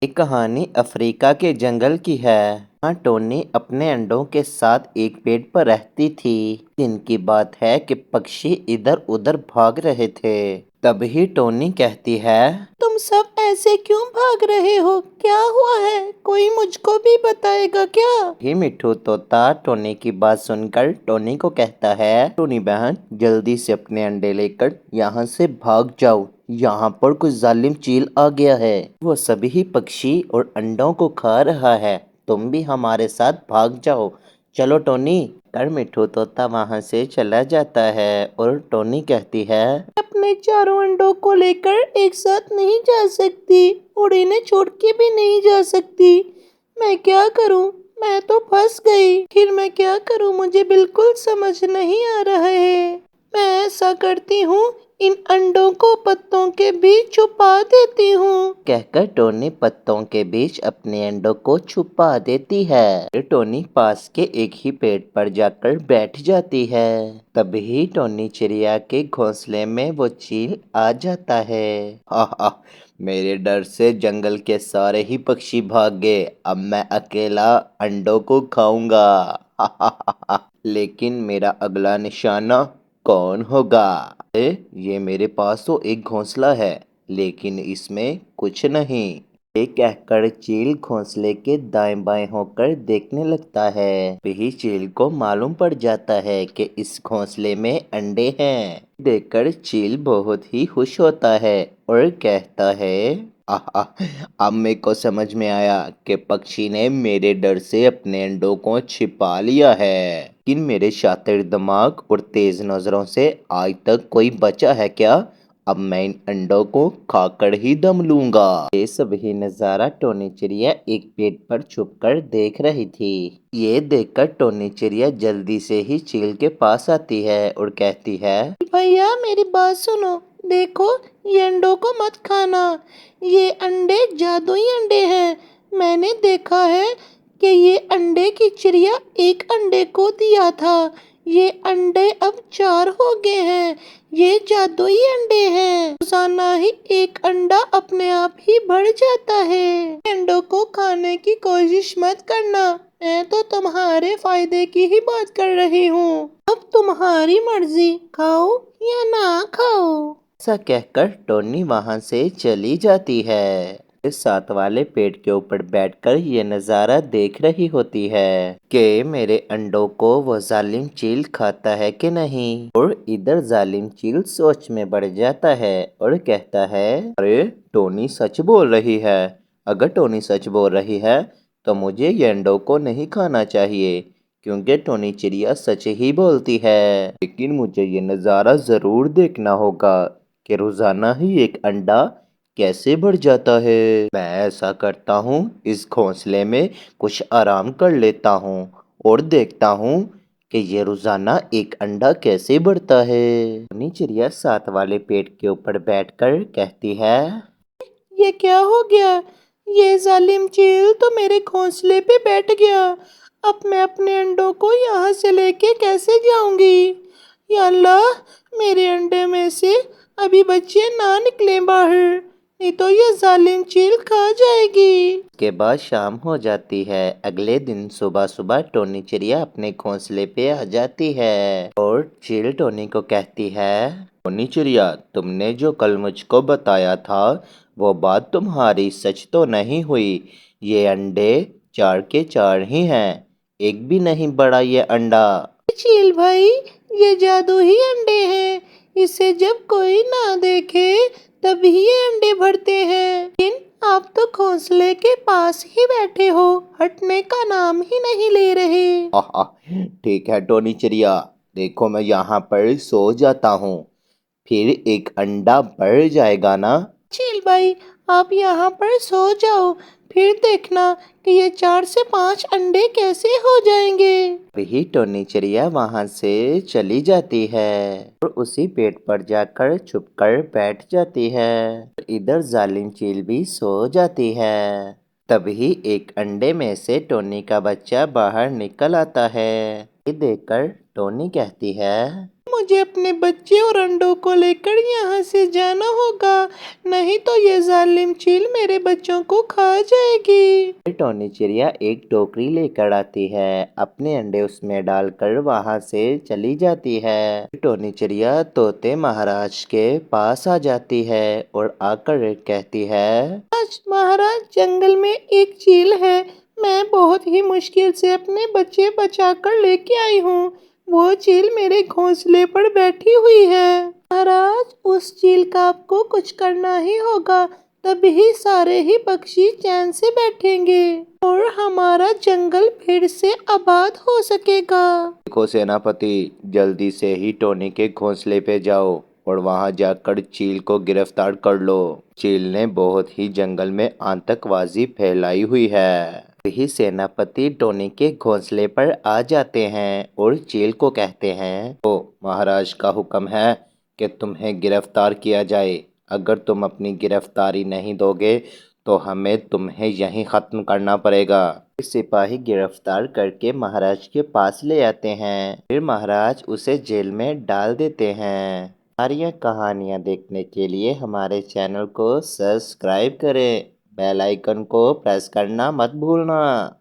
ये कहानी अफ्रीका के जंगल की है। यहाँ टोनी अपने अंडों के साथ एक पेड़ पर रहती थी। दिन की बात है कि पक्षी इधर उधर भाग रहे थे। तभी टोनी कहती है, तुम सब ऐसे क्यों भाग रहे हो? क्या हुआ है? कोई मुझको भी बताएगा क्या? ही मिट्ठू तोता टोनी की बात सुनकर टोनी को कहता है, टोनी बहन, जल्दी से अपने अंडे लेकर यहाँ से भाग जाओ। यहाँ पर कुछ जालिम चील आ गया है। वो सभी पक्षी और अंडों को खा रहा है। तुम भी हमारे साथ भाग जाओ। चलो टोनी। कर मिट्ठू तोता वहाँ से चला जाता है और टोनी कहती है, अपने चारों अंडों को लेकर एक साथ नहीं जा सकती और इन्हें छोड़ के भी नहीं जा सकती। मैं क्या करूं? मैं तो फंस गई। फिर मैं क्या करूं? मुझे बिल्कुल समझ नहीं आ रहा है। मैं ऐसा करती हूँ, इन अंडों को पत्तों के बीच छुपा देती हूँ। कहकर टोनी पत्तों के बीच अपने अंडों को छुपा देती है। फिर टोनी पास के एक ही पेड़ पर जाकर बैठ जाती है। तभी टोनी चिड़िया के घोंसले में वो चील आ जाता है। हा, मेरे डर से जंगल के सारे ही पक्षी भाग गए। अब मैं अकेला अंडों को खाऊंगा। लेकिन मेरा अगला निशाना कौन होगा? ये मेरे पास तो एक घोंसला है, लेकिन इसमें कुछ नहीं। ये कहकर चील घोंसले के दाएं बाएं होकर देखने लगता है। वही चील को मालूम पड़ जाता है कि इस घोंसले में अंडे हैं। देखकर चील बहुत ही खुश होता है और कहता है, आहा, अब मेरे को समझ में आया कि पक्षी ने मेरे डर से अपने अंडों को छिपा लिया है। लेकिन मेरे शातिर दिमाग और तेज नजरों से आज तक कोई बचा है क्या? अब मैं इन अंडों को खाकर ही दम लूंगा। ये सभी नजारा टोनी चिड़िया एक पेड़ पर छुपकर देख रही थी। ये देखकर टोनी चिड़िया जल्दी से ही चील के पास आती है और कहती है, भैया मेरी बात सुनो। देखो, ये अंडों को मत खाना। ये अंडे जादुई अंडे हैं। मैंने देखा है कि ये अंडे की चिड़िया एक अंडे को दिया था। ये अंडे अब 4 हो गए हैं। ये जादुई अंडे हैं। रोजाना ही एक अंडा अपने आप ही बढ़ जाता है। अंडों को खाने की कोशिश मत करना। मैं तो तुम्हारे फायदे की ही बात कर रही हूँ। अब तुम्हारी मर्जी, खाओ या ना खाओ। ऐसा कहकर टोनी वहां से चली जाती है। इस साथ वाले पेड़ के ऊपर बैठकर ये नज़ारा देख रही होती है कि मेरे अंडों को वो जालिम चील खाता है कि नहीं। और इधर जालिम चील सोच में बढ़ जाता है और कहता है, अरे टोनी सच बोल रही है। अगर टोनी सच बोल रही है तो मुझे ये अंडों को नहीं खाना चाहिए, क्योंकि टोनी चिड़िया सच ही बोलती है। लेकिन मुझे ये नज़ारा ज़रूर देखना होगा कि रोज़ाना ही एक अंडा कैसे बढ़ जाता है। मैं ऐसा करता हूँ, इस घोंसले में कुछ आराम कर लेता हूँ और देखता हूँ कि ये रोजाना एक अंडा कैसे बढ़ता है। टोनी चिड़िया साथ वाले पेड़ के ऊपर बैठकर कहती है, ये क्या हो गया? ये जालिम चील तो मेरे घोंसले पे बैठ गया। अब मैं अपने अंडों को यहाँ से लेके कैसे जाऊंगी? या अल्लाह, मेरे अंडे में से अभी बच्चे ना निकले बाहर, नहीं तो ये जालिम चील खा जाएगी। के बाद शाम हो जाती है। अगले दिन सुबह सुबह टोनी चिड़िया अपने घोंसले पे आ जाती है और चील टोनी को कहती है, टोनी चिड़िया, तुमने जो कल मुझको बताया था वो बात तुम्हारी सच तो नहीं हुई। ये अंडे 4 के 4 ही हैं, एक भी नहीं बड़ा ये अंडा। चील भाई, ये जादू ही अंडे हैं। इसे जब कोई ना देखे तभी ये अंडे भरते हैं। लेकिन आप तो घोंसले के पास ही बैठे हो, हटने का नाम ही नहीं ले रहे। ठीक है टोनी चिड़िया, देखो मैं यहाँ पर सो जाता हूँ, फिर एक अंडा बढ़ जाएगा ना। चील भाई, आप यहाँ पर सो जाओ, फिर देखना कि ये 4 से 5 अंडे कैसे हो जाएंगे। वही टोनी चिड़िया वहां से चली जाती है और उसी पेड़ पर जाकर छुपकर बैठ जाती है। इधर जालिम चील भी सो जाती है। तभी एक अंडे में से टोनी का बच्चा बाहर निकल आता है। ये देखकर टोनी कहती है, मुझे अपने बच्चे और अंडों को लेकर यहाँ से जाना होगा, नहीं तो ये जालिम चील मेरे बच्चों को खा जाएगी। फिर टोनी चिड़िया एक टोकरी लेकर आती है, अपने अंडे उसमें डालकर वहाँ से चली जाती है। फिर टोनी चिड़िया तोते महाराज के पास आ जाती है और आकर कहती है, आज महाराज जंगल में एक चील है, मैं बहुत ही मुश्किल से अपने बच्चे बचाकर लेके आई हूँ। वो चील मेरे घोंसले पर बैठी हुई है। महाराज उस चील का आपको कुछ करना ही होगा, तभी सारे ही पक्षी चैन से बैठेंगे और हमारा जंगल फिर से आबाद हो सकेगा। देखो सेनापति, जल्दी से ही टोनी के घोंसले पे जाओ और वहां जाकर चील को गिरफ्तार कर लो। चील ने बहुत ही जंगल में आतंकबाजी फैलाई हुई है। वही सेनापति टोनी के घोंसले पर आ जाते हैं और चील को कहते हैं, ओ महाराज का हुक्म है कि तुम्हें गिरफ्तार किया जाए। अगर तुम अपनी गिरफ्तारी नहीं दोगे तो हमें तुम्हें यहीं खत्म करना पड़ेगा। सिपाही गिरफ्तार करके महाराज के पास ले आते हैं। फिर महाराज उसे जेल में डाल देते हैं। हमारी कहानियाँ देखने के लिए हमारे चैनल को सब्सक्राइब करें, बेल आइकन को प्रेस करना मत भूलना।